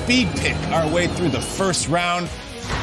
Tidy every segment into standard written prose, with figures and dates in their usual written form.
speed pick our way through the first round.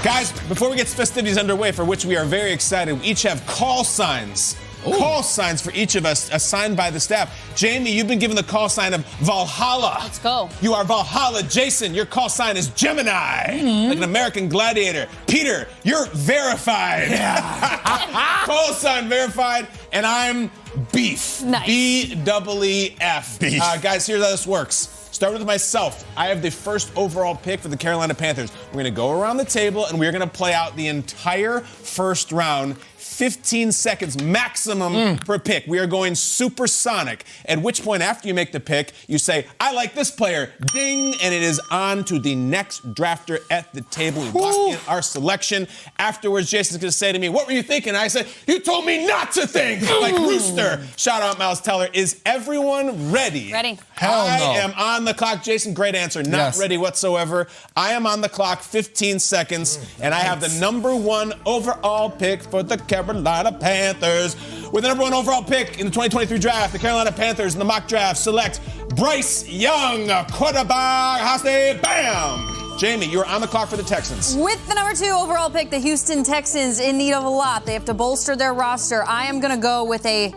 Guys, before we get festivities underway, for which we are very excited, we each have call signs. Ooh. Call signs for each of us assigned by the staff. Jamie, you've been given the call sign of Valhalla. Let's go. You are Valhalla. Jason, your call sign is Gemini, like an American gladiator. Peter, you're verified. Yeah. Call sign verified, and I'm Beef. Nice. B-E-E-F. Beef. Guys, here's how this works. Start with myself. I have the first overall pick for the Carolina Panthers. We're going to go around the table, and we're going to play out the entire first round. 15 seconds maximum per pick. We are going supersonic. At which point, after you make the pick, you say, I like this player. Ding. And it is on to the next drafter at the table. We lock in our selection. Afterwards, Jason's going to say to me, what were you thinking? I said, you told me not to think. Like Rooster. Shout out Miles Teller. Is everyone ready? Ready. Hell no. I am on the clock. Jason, great answer. Not ready whatsoever. I am on the clock, 15 seconds, and I have the number 1 overall pick for the Carolina Panthers. With the number 1 overall pick in the 2023 draft, the Carolina Panthers in the mock draft select Bryce Young, quarterback, Hosty, bam! Jamie, you're on the clock for the Texans. With the number 2 overall pick, the Houston Texans in need of a lot. They have to bolster their roster. I am going to go with a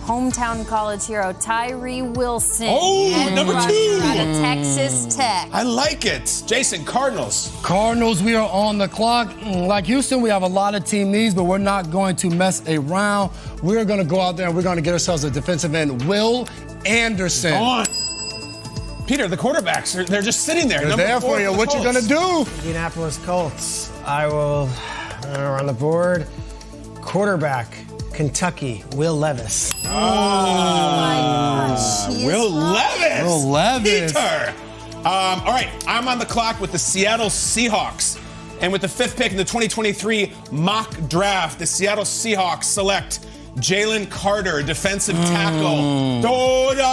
hometown college hero, Tyree Wilson. Oh, number 2. Out of Texas Tech. I like it. Jason, Cardinals. Cardinals, we are on the clock. Like Houston, we have a lot of team needs, but we're not going to mess around. We're going to go out there and we're going to get ourselves a defensive end, Will Anderson. On. Peter, the quarterbacks, they're just sitting there. They're there for you. What you going to do? Indianapolis Colts. I will on the board. Quarterback, Kentucky, Will Levis. Oh my gosh. Will Levis. Will Levis. Peter. All right, I'm on the clock with the Seattle Seahawks. And with the 5th pick in the 2023 mock draft, the Seattle Seahawks select Jalen Carter, defensive tackle.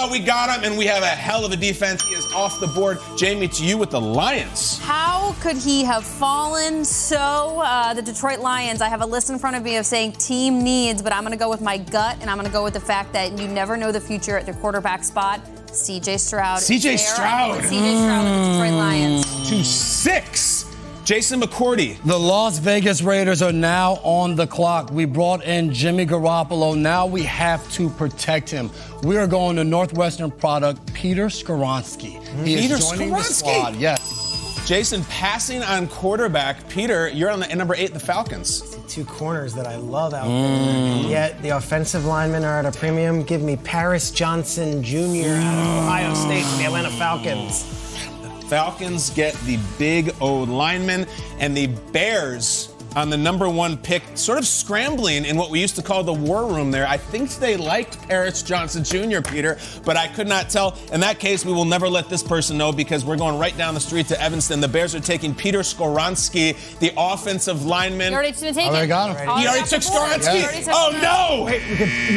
We got him, and we have a hell of a defense. He is off the board. Jamie, to you with the Lions. How could he have fallen so? The Detroit Lions, I have a list in front of me of saying team needs, but I'm going to go with my gut, and I'm going to go with the fact that you never know the future at the quarterback spot. C.J. Stroud. C.J. Stroud. C.J. Stroud with the Detroit Lions. 2-6. Jason McCourty. The Las Vegas Raiders are now on the clock. We brought in Jimmy Garoppolo. Now we have to protect him. We are going to Northwestern product, Peter Skoronski. He is joining the squad. Yes. Jason, passing on quarterback. Peter, you're on the number 8, the Falcons. 2 corners that I love out there. And yet the offensive linemen are at a premium. Give me Paris Johnson Jr. out of Ohio State for the Atlanta Falcons. Falcons get the big O lineman, and the Bears on the number 1 pick, sort of scrambling in what we used to call the war room there. I think they liked Paris Johnson Jr., Peter, but I could not tell. In that case, we will never let this person know because we're going right down the street to Evanston. The Bears are taking Peter Skoronski, the offensive lineman. You already taken Oh, they got him. You already took Skoronski? Yeah. Oh, no! Wait,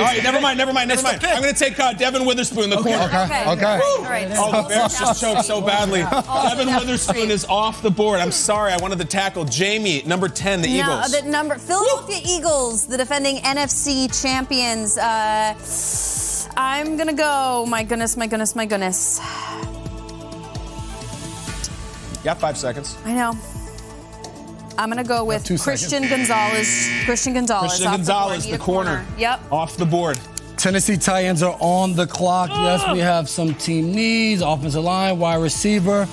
all right, never mind. I'm going to take Devin Witherspoon, the corner. Okay. All right. Oh, the Bears just choked so badly. Devin Witherspoon is off the board. I'm sorry. I wanted to tackle Jamie, number 10, the Eagles. The Philadelphia Eagles, the defending NFC champions. I'm going to go. My goodness. You got 5 seconds. I know. I'm going to go with 2 Christian Gonzalez. Christian Gonzalez, the corner. Yep. Off the board. Tennessee Titans are on the clock. Yes, we have some team needs, offensive line, wide receiver.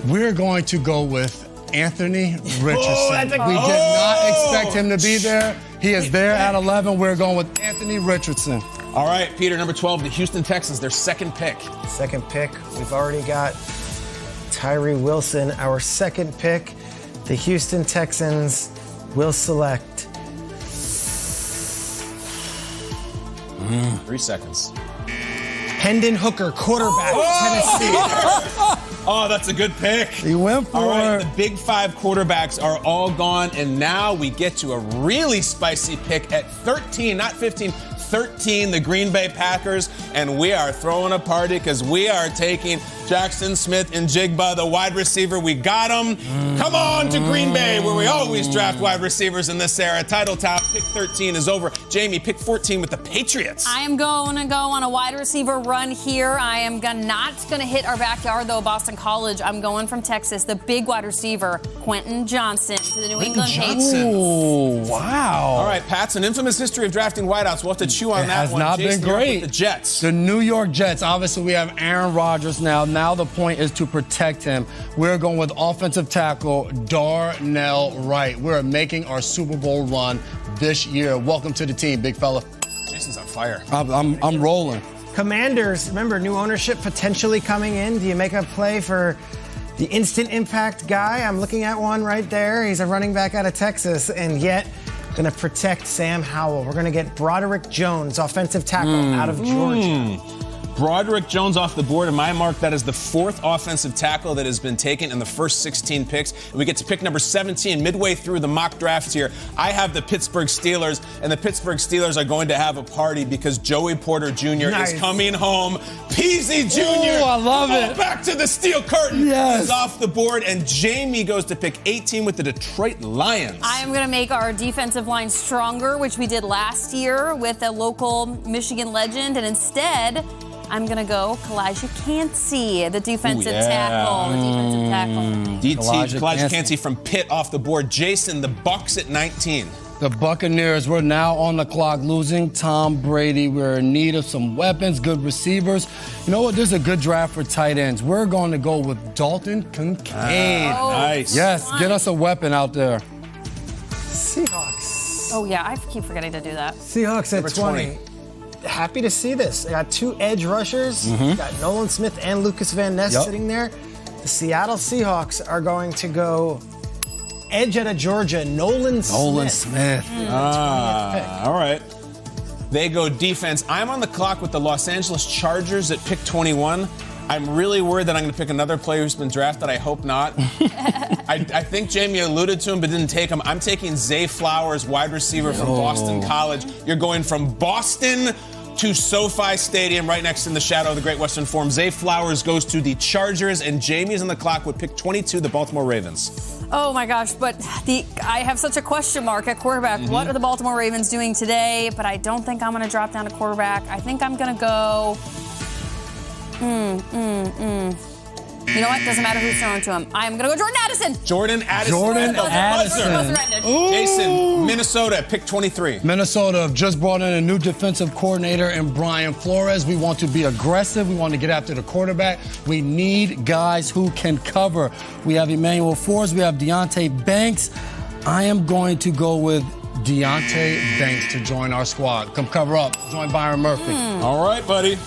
We're going to go with Anthony Richardson. We did not expect him to be there. He is there at 11. We're going with Anthony Richardson. All right, Peter, number 12, the Houston Texans, their 2nd pick. 2nd pick, we've already got Tyree Wilson. Our 2nd pick, the Houston Texans will select 3 seconds. Hendon Hooker, quarterback, Tennessee. Oh, that's a good pick. He went for All right, it. the big 5 quarterbacks are all gone, and now we get to a really spicy pick at 13, not 15, 13, the Green Bay Packers, and we are throwing a party because we are taking Jackson Smith and Jigba, the wide receiver. We got him. Come on to Green Bay, where we always draft wide receivers in this era. Title top, pick 13 is over. Jamie, pick 14 with the Patriots. I am going to go on a wide receiver run here. I am not going to hit our backyard, though, Boston College. I'm going from Texas, the big wide receiver, Quentin Johnson, to the New England Patriots. Oh, wow. All right, Pat's an infamous history of drafting wideouts. We'll have to chew on that one. It has not Jason, been you're up great. with the Jets. The New York Jets. Obviously, we have Aaron Rodgers now. Now the point is to protect him. We're going with offensive tackle Darnell Wright. We're making our Super Bowl run this year. Welcome to the team, big fella. Jason's on fire. I'm rolling. Commanders, remember, new ownership potentially coming in. Do you make a play for the instant impact guy? I'm looking at one right there. He's a running back out of Texas, and yet going to protect Sam Howell. We're going to get Broderick Jones, offensive tackle out of Georgia. Broderick Jones off the board. In my mark, that is the 4th offensive tackle that has been taken in the first 16 picks. We get to pick number 17 midway through the mock drafts here. I have the Pittsburgh Steelers, and the Pittsburgh Steelers are going to have a party because Joey Porter Jr. is coming home. Peasy Jr. Oh, I love it. Back to the steel curtain. Yes. Is off the board, and Jamie goes to pick 18 with the Detroit Lions. I am going to make our defensive line stronger, which we did last year with a local Michigan legend, and instead, I'm going to go Kalijah Kancey, the defensive tackle. Kalijah Kancey from Pitt off the board. Jason, the Bucs at 19. The Buccaneers, we're now on the clock, losing Tom Brady. We're in need of some weapons, good receivers. You know what? There's a good draft for tight ends. We're going to go with Dalton Kincaid. Nice. Yes, get us a weapon out there. Seahawks. Oh, yeah, I keep forgetting to do that. Seahawks at Number 20. Happy to see this. They got 2 edge rushers. Got Nolan Smith and Lucas Van Ness sitting there. The Seattle Seahawks are going to go edge out of Georgia, Nolan Smith. All right. They go defense. I'm on the clock with the Los Angeles Chargers at pick 21. I'm really worried that I'm going to pick another player who's been drafted. I hope not. I think Jamie alluded to him but didn't take him. I'm taking Zay Flowers, wide receiver from Boston College. You're going from Boston to SoFi Stadium, right next in the shadow of the Great Western Forum. Zay Flowers goes to the Chargers, and Jamie's on the clock with pick 22, the Baltimore Ravens. Oh, my gosh, but I have such a question mark at quarterback. What are the Baltimore Ravens doing today? But I don't think I'm going to drop down to quarterback. I think I'm going to go... You know what? Doesn't matter who's throwing to him. I'm going to go Jordan Addison. Jordan Addison. Jason, Minnesota, pick 23. Minnesota have just brought in a new defensive coordinator in Brian Flores. We want to be aggressive. We want to get after the quarterback. We need guys who can cover. We have Emmanuel Forbes. We have Deonte Banks. I am going to go with Deonte Banks to join our squad. Come cover up. Join Byron Murphy. All right, buddy.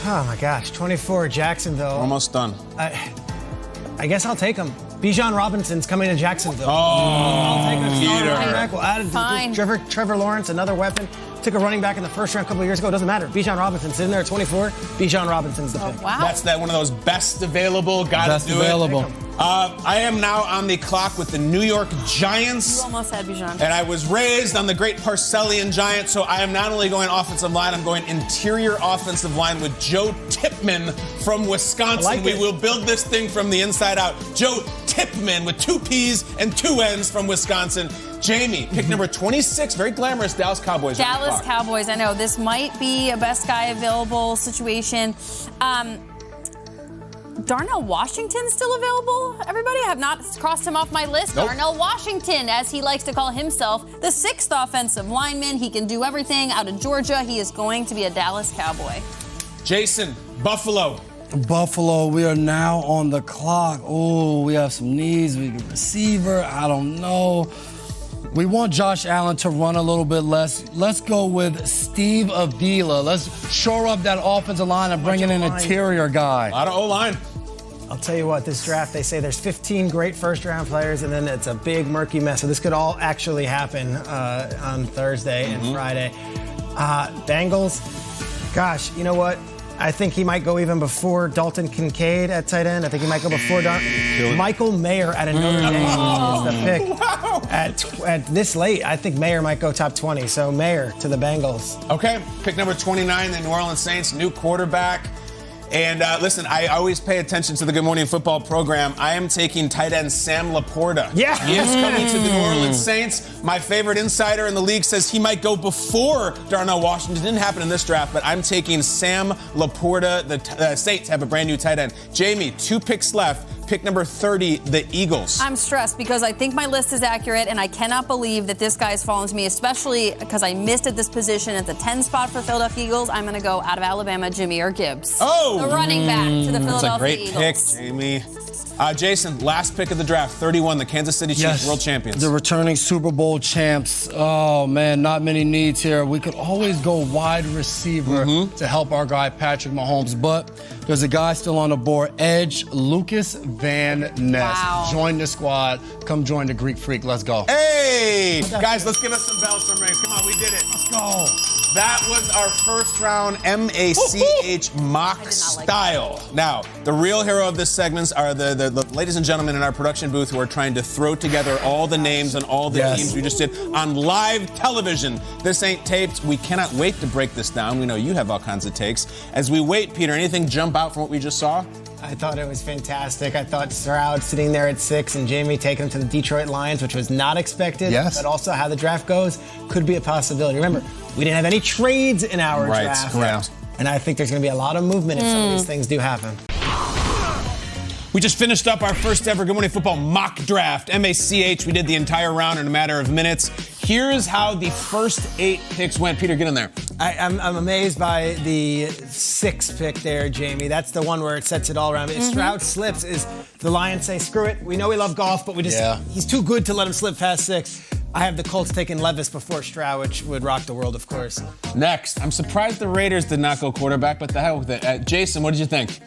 Oh, my gosh. 24, Jacksonville. Almost done. I guess I'll take him. Bijan Robinson's coming to Jacksonville. I'll take a starter Peter. running back. We'll add Fine. Trevor Lawrence, another weapon. Took a running back in the first round a couple of years ago. It doesn't matter. Bijan Robinson's in there at 24. Bijan Robinson's the pick. Wow. That's one of those best available. Got to do available. it. I am now on the clock with the New York Giants. You almost had Bijan. And I was raised on the great Parcellian Giants, so I am not only going offensive line, I'm going interior offensive line with Joe Tipman from Wisconsin. I like We it. will build this thing from the inside out. Joe Tipman with 2 P's and 2 N's from Wisconsin. Jamie, pick number 26, very glamorous, Dallas Cowboys. Dallas Cowboys. I know this might be a best guy available situation. Darnell Washington still available? Everybody, I have not crossed him off my list. Nope. Darnell Washington, as he likes to call himself, the 6th offensive lineman. He can do everything out of Georgia. He is going to be a Dallas Cowboy. Jason, Buffalo. Buffalo, we are now on the clock. Oh, we have some needs. We get receiver. I don't know. We want Josh Allen to run a little bit less. Let's go with Steve Avila. Let's shore up that offensive line and bring in an interior guy. A lot of O-line. I'll tell you what, this draft, they say there's 15 great first-round players, and then it's a big, murky mess. So this could all actually happen on Thursday and Friday. Bengals, gosh, you know what? I think he might go even before Dalton Kincaid at tight end. I think he might go before Michael Mayer at Notre Dame is the pick. Wow. At this late, I think Mayer might go top 20. So Mayer to the Bengals. Okay, pick number 29, the New Orleans Saints, new quarterback. And listen, I always pay attention to the Good Morning Football program. I am taking tight end Sam Laporta. Yeah. He is coming to the New Orleans Saints. My favorite insider in the league says he might go before Darnell Washington. Didn't happen in this draft, but I'm taking Sam Laporta. The Saints have a brand new tight end. Jamie, 2 picks left. Pick number 30, the Eagles. I'm stressed because I think my list is accurate, and I cannot believe that this guy's fallen to me, especially because I missed at this position at the 10 spot for Philadelphia Eagles. I'm going to go out of Alabama, Jahmyr Gibbs. Oh! The running back to the That's Philadelphia a great Eagles. pick, Jamie. Jason, last pick of the draft, 31, the Kansas City Chiefs, world champions. The returning Super Bowl champs. Oh, man, not many needs here. We could always go wide receiver to help our guy Patrick Mahomes, but there's a guy still on the board, edge, Lucas Van Ness. Wow. Join the squad. Come join the Greek Freak. Let's go. Hey! Guys, let's give us some bells, some rings. Come on, we did it. Let's go. That was our first round MACH Mach style. Now, the real hero of this segment are the ladies and gentlemen in our production booth who are trying to throw together all the names and all the teams we just did on live television. This ain't taped. We cannot wait to break this down. We know you have all kinds of takes. As we wait, Peter, anything jump out from what we just saw? I thought it was fantastic. I thought Stroud sitting there at 6 and Jamie taking him to the Detroit Lions, which was not expected. Yes. But also how the draft goes could be a possibility. Remember, we didn't have any trades in our draft. Correct. And I think there's going to be a lot of movement if some of these things do happen. We just finished up our first ever Good Morning Football mock draft, MACH. We did the entire round in a matter of minutes. Here's how the first 8 picks went. Peter, get in there. I'm amazed by the 6th pick there, Jamie. That's the one where it sets it all around. If Stroud slips, is the Lions say, screw it. We know we love golf, but he's too good to let him slip past 6. I have the Colts taking Levis before Stroud, which would rock the world, of course. Next, I'm surprised the Raiders did not go quarterback, but the hell with it. Jason, what did you think?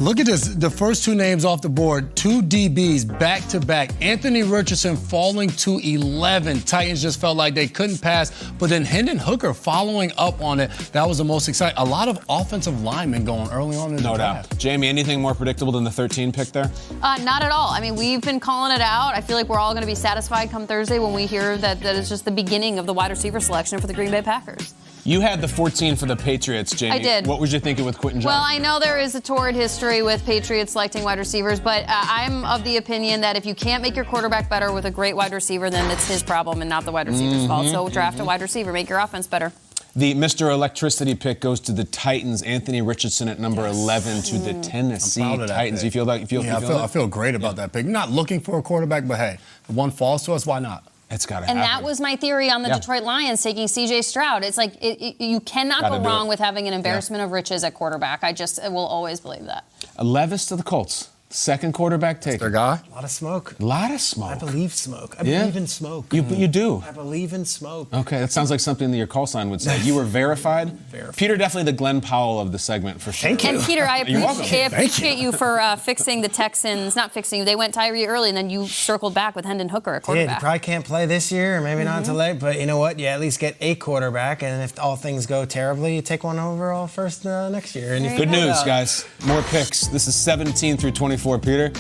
Look at this. The first 2 names off the board, 2 DBs back-to-back. Anthony Richardson falling to 11. Titans just felt like they couldn't pass. But then Hendon Hooker following up on it. That was the most exciting. A lot of offensive linemen going early on in the draft. No doubt. Jamie, anything more predictable than the 13 pick there? Not at all. I mean, we've been calling it out. I feel like we're all going to be satisfied come Thursday when we hear that it's just the beginning of the wide receiver selection for the Green Bay Packers. You had the 14 for the Patriots, Jamie. I did. What was you thinking with Quentin Johnson? Well, I know there is a torrid history with Patriots selecting wide receivers, but I'm of the opinion that if you can't make your quarterback better with a great wide receiver, then it's his problem and not the wide receiver's fault. So draft a wide receiver, make your offense better. The Mr. Electricity pick goes to the Titans. Anthony Richardson at number 11 to the Tennessee Titans. You feel that? I feel great about that pick. Not looking for a quarterback, but hey, if one falls to us, why not? It's got to happen. And that was my theory on the Detroit Lions taking C.J. Stroud. It's like you cannot go wrong with having an embarrassment of riches at quarterback. I will always believe that. Levis to the Colts. Second quarterback taken. Their guy? A lot of smoke. A lot of smoke. I believe smoke. I believe in smoke. You do? I believe in smoke. Okay, that sounds like something that your call sign would say. You were verified? Verified. Peter, definitely the Glenn Powell of the segment for sure. Thank you. And Peter, I You're welcome. appreciate you for fixing the Texans. Not fixing, they went Tyree early, and then you circled back with Hendon Hooker at quarterback. He probably can't play this year, or maybe not until late, but you know what? You at least get a quarterback, and if all things go terribly, you take one overall first next year. And Good news, guys. More picks. This is 17 through 24, Peter.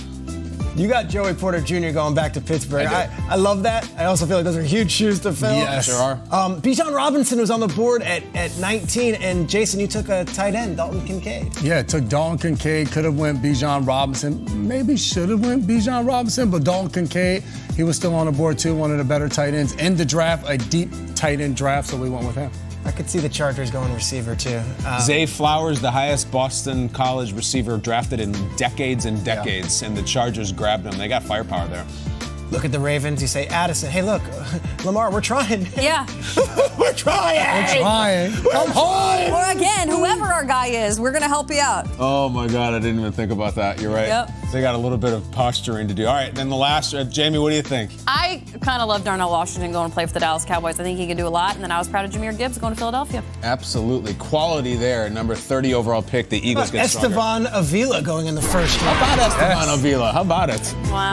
You got Joey Porter Jr. going back to Pittsburgh. I love that. I also feel like those are huge shoes to fill. Yes. Sure are. Bijan Robinson was on the board at 19, and Jason, you took a tight end, Dalton Kincaid. Yeah, it took Dalton Kincaid, could have went Bijan Robinson, maybe should have went Bijan Robinson, but Dalton Kincaid, he was still on the board too, one of the better tight ends in the draft, a deep tight end draft, so we went with him. I could see the Chargers going receiver too. Zay Flowers, the highest Boston College receiver drafted in decades and decades, and the Chargers grabbed him. They got firepower there. Look at the Ravens. You say, Addison, hey, look, Lamar, we're trying. Yeah. We're trying. Come home. Or again, whoever our guy is, we're going to help you out. Oh, my God, I didn't even think about that. You're right. Yep. They got a little bit of posturing to do. All right, then the last, Jamie, what do you think? I kind of love Darnell Washington going to play for the Dallas Cowboys. I think he can do a lot. And then I was proud of Jahmyr Gibbs going to Philadelphia. Absolutely. Quality there. Number 30 overall pick. The Eagles get stronger. Estevan Avila going in the first round. How about Estevan Avila? How about it? Wow.